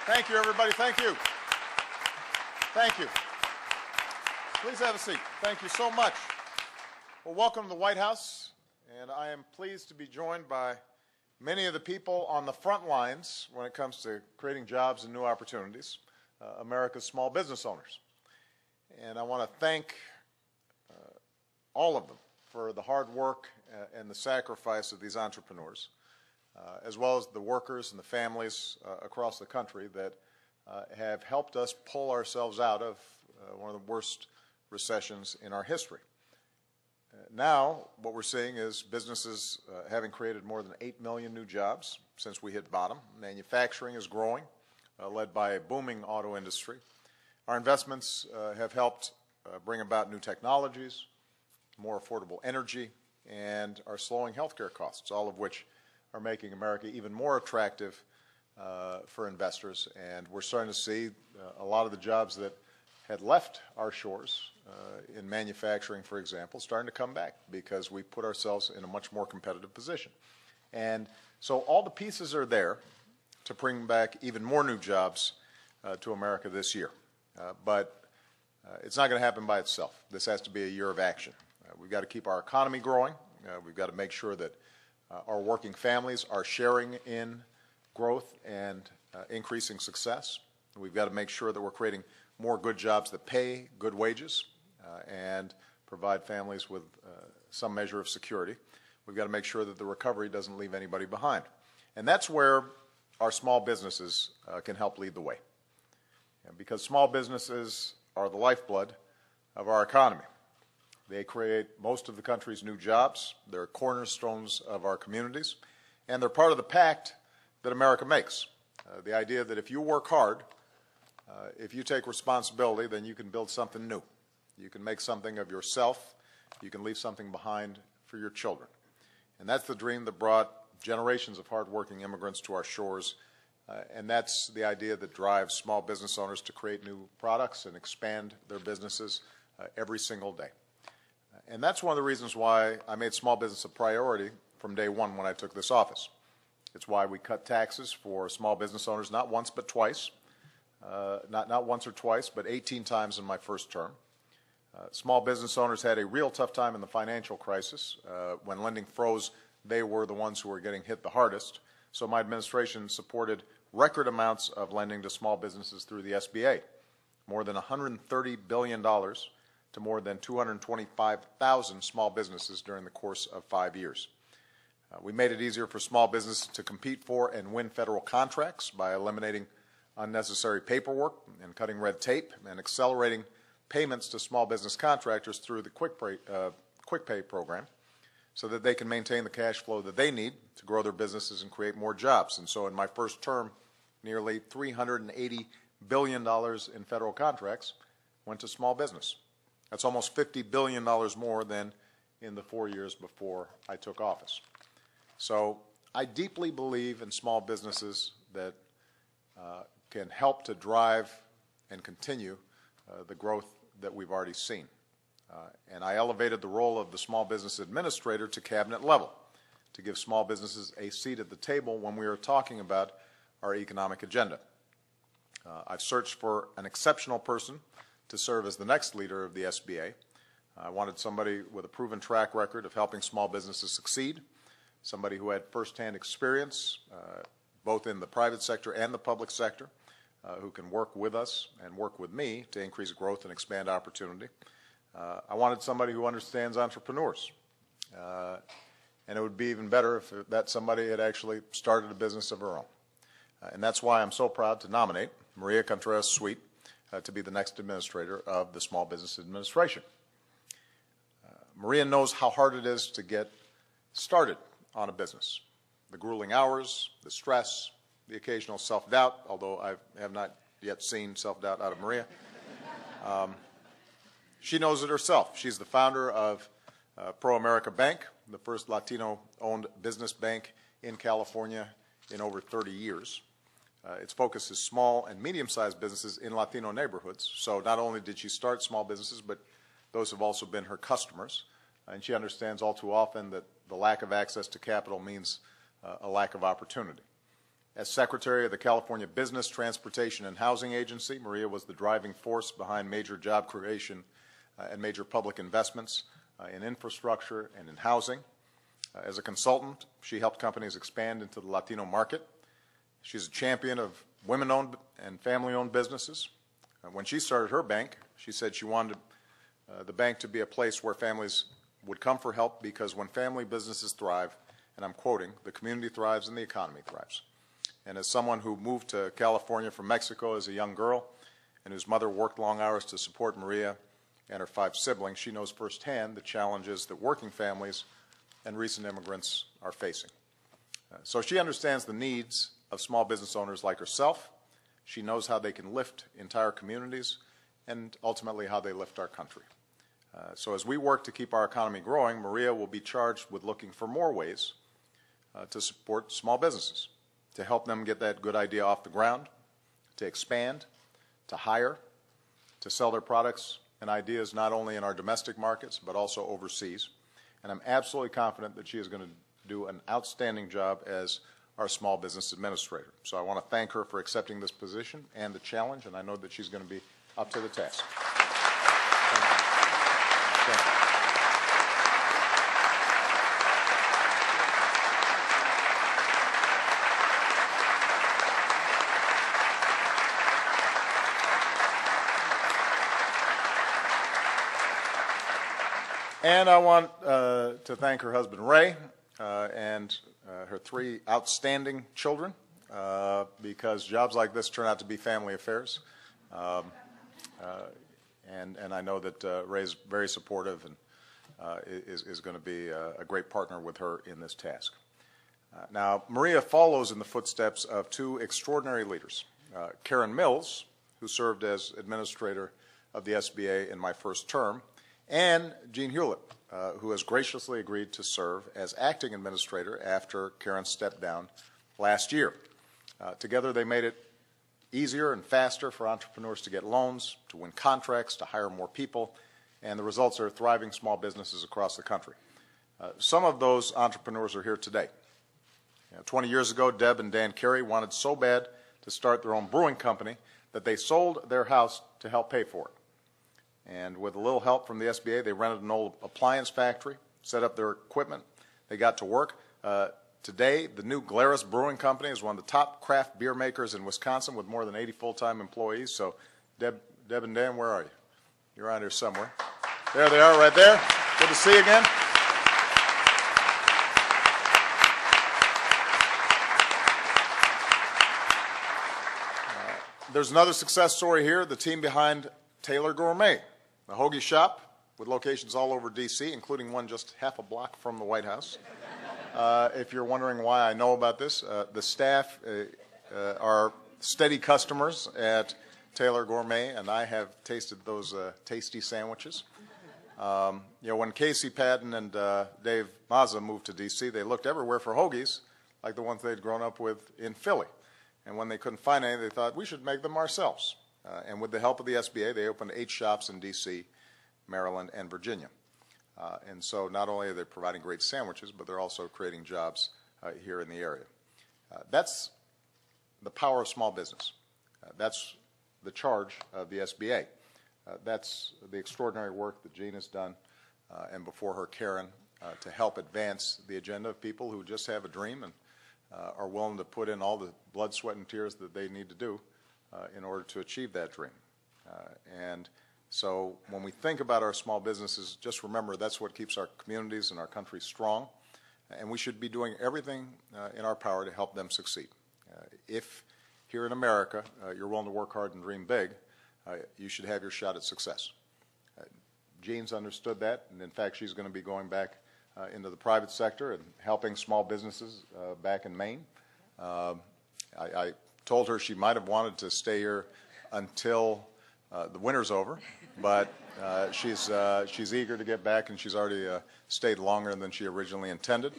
Thank you, everybody. Thank you. Thank you. Please have a seat. Thank you so much. Well, welcome to the White House, and I am pleased to be joined by many of the people on the front lines when it comes to creating jobs and new opportunities, America's small business owners. And I want to thank all of them for the hard work and the sacrifice of these entrepreneurs, as well as the workers and the families across the country that have helped us pull ourselves out of one of the worst recessions in our history. Now, what we're seeing is businesses having created more than 8 million new jobs since we hit bottom. Manufacturing is growing, led by a booming auto industry. Our investments have helped bring about new technologies, more affordable energy, and are slowing healthcare costs, all of which are making America even more attractive for investors. And we're starting to see a lot of the jobs that had left our shores in manufacturing, for example, starting to come back because we put ourselves in a much more competitive position. And so all the pieces are there to bring back even more new jobs to America this year. But it's not going to happen by itself. This has to be a year of action. We've got to keep our economy growing. We've got to make sure that our working families are sharing in growth and increasing success. We've got to make sure that we're creating more good jobs that pay good wages and provide families with some measure of security. We've got to make sure that the recovery doesn't leave anybody behind. And that's where our small businesses can help lead the way. And because small businesses are the lifeblood of our economy. They create most of the country's new jobs. They're cornerstones of our communities. And they're part of the pact that America makes. The idea that if you work hard, if you take responsibility, then you can build something new. You can make something of yourself. You can leave something behind for your children. And that's the dream that brought generations of hardworking immigrants to our shores. And that's the idea that drives small business owners to create new products and expand their businesses every single day. And that's one of the reasons why I made small business a priority from day one when I took this office. It's why we cut taxes for small business owners not once but twice. Not once or twice, but 18 times in my first term. Small business owners had a real tough time in the financial crisis. When lending froze, they were the ones who were getting hit the hardest. So my administration supported record amounts of lending to small businesses through the SBA, more than $130 billion to more than 225,000 small businesses during the course of 5 years. We made it easier for small businesses to compete for and win federal contracts by eliminating unnecessary paperwork and cutting red tape and accelerating payments to small business contractors through the Quick Pay program so that they can maintain the cash flow that they need to grow their businesses and create more jobs. And so in my first term, nearly $380 billion in federal contracts went to small business. That's almost $50 billion more than in the 4 years before I took office. So I deeply believe in small businesses that can help to drive and continue the growth that we've already seen. And I elevated the role of the small business administrator to cabinet level to give small businesses a seat at the table when we are talking about our economic agenda. I've searched for an exceptional person to serve as the next leader of the SBA. I wanted somebody with a proven track record of helping small businesses succeed, somebody who had firsthand experience both in the private sector and the public sector, who can work with us and work with me to increase growth and expand opportunity. I wanted somebody who understands entrepreneurs. And it would be even better if that somebody had actually started a business of her own. And that's why I'm so proud to nominate Maria Contreras Sweet to be the next administrator of the Small Business Administration. Maria knows how hard it is to get started on a business. The grueling hours, the stress, the occasional self-doubt, although I have not yet seen self-doubt out of Maria. She knows it herself. She's the founder of Pro-America Bank, the first Latino-owned business bank in California in over 30 years. Its focus is small and medium-sized businesses in Latino neighborhoods. So not only did she start small businesses, but those have also been her customers. And she understands all too often that the lack of access to capital means a lack of opportunity. As Secretary of the California Business, Transportation, and Housing Agency, Maria was the driving force behind major job creation and major public investments in infrastructure and in housing. As a consultant, she helped companies expand into the Latino market. She's a champion of women-owned and family-owned businesses. When she started her bank, she said she wanted the bank to be a place where families would come for help because when family businesses thrive, and I'm quoting, the community thrives and the economy thrives. And as someone who moved to California from Mexico as a young girl and whose mother worked long hours to support Maria and her 5 siblings, she knows firsthand the challenges that working families and recent immigrants are facing. So she understands the needs of small business owners like herself. She knows how they can lift entire communities and ultimately how they lift our country. So as we work to keep our economy growing, Maria will be charged with looking for more ways to support small businesses, to help them get that good idea off the ground, to expand, to hire, to sell their products and ideas not only in our domestic markets but also overseas. And I'm absolutely confident that she is going to do an outstanding job as our small business administrator. So I want to thank her for accepting this position and the challenge, and I know that she's going to be up to the task. Thank you. And I want to thank her husband, Ray, and her 3 outstanding children, because jobs like this turn out to be family affairs. And I know that Ray's very supportive and is going to be a great partner with her in this task. Now, Maria follows in the footsteps of 2 extraordinary leaders, Karen Mills, who served as administrator of the SBA in my first term, and Jean Hewlett, who has graciously agreed to serve as acting administrator after Karen stepped down last year. Together they made it easier and faster for entrepreneurs to get loans, to win contracts, to hire more people, and the results are thriving small businesses across the country. Some of those entrepreneurs are here today. 20 years ago, Deb and Dan Carey wanted so bad to start their own brewing company that they sold their house to help pay for it. And with a little help from the SBA, they rented an old appliance factory, set up their equipment. They got to work. Today, the new Glarus Brewing Company is one of the top craft beer makers in Wisconsin with more than 80 full-time employees. So, Deb and Dan, where are you? You're around here somewhere. There they are right there. Good to see you again. There's another success story here, the team behind Taylor Gourmet, a hoagie shop with locations all over D.C., including one just half a block from the White House. If you're wondering why I know about this, the staff are steady customers at Taylor Gourmet, and I have tasted those tasty sandwiches. When Casey Patton and Dave Mazza moved to D.C., they looked everywhere for hoagies, like the ones they'd grown up with in Philly. And when they couldn't find any, they thought, we should make them ourselves. And with the help of the SBA, they opened 8 shops in D.C., Maryland, and Virginia. And so not only are they providing great sandwiches, but they're also creating jobs here in the area. That's the power of small business. That's the charge of the SBA. That's the extraordinary work that Jean has done, and before her, Karen, to help advance the agenda of people who just have a dream and are willing to put in all the blood, sweat, and tears that they need to do in order to achieve that dream. And so when we think about our small businesses, just remember that's what keeps our communities and our country strong, and we should be doing everything in our power to help them succeed. If here in America you're willing to work hard and dream big, you should have your shot at success. Jean's understood that, and in fact she's going to be going back into the private sector and helping small businesses back in Maine. I told her she might have wanted to stay here until the winter's over, but she's eager to get back, and she's already stayed longer than she originally intended.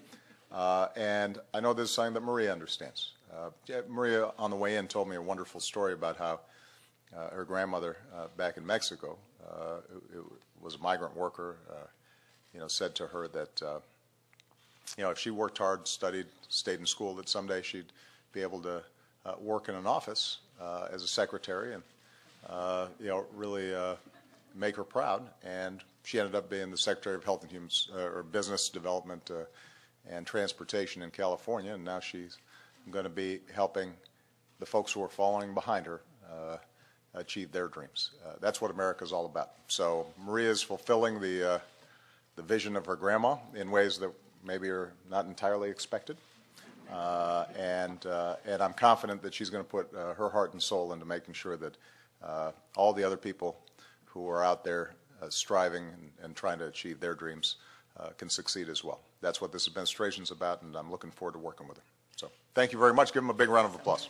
And I know this is something that Maria understands. Maria, on the way in, told me a wonderful story about how her grandmother back in Mexico, who was a migrant worker, said to her that, if she worked hard, studied, stayed in school, that someday she'd be able to work in an office as a secretary and really make her proud. And she ended up being the Secretary of Health and Human or Business Development and Transportation in California, and now she's going to be helping the folks who are following behind her achieve their dreams. That's what America's all about. So Maria is fulfilling the vision of her grandma in ways that maybe are not entirely expected. And I'm confident that she's going to put her heart and soul into making sure that all the other people who are out there striving and trying to achieve their dreams can succeed as well. That's what this administration is about, and I'm looking forward to working with her. So thank you very much. Give them a big round of applause.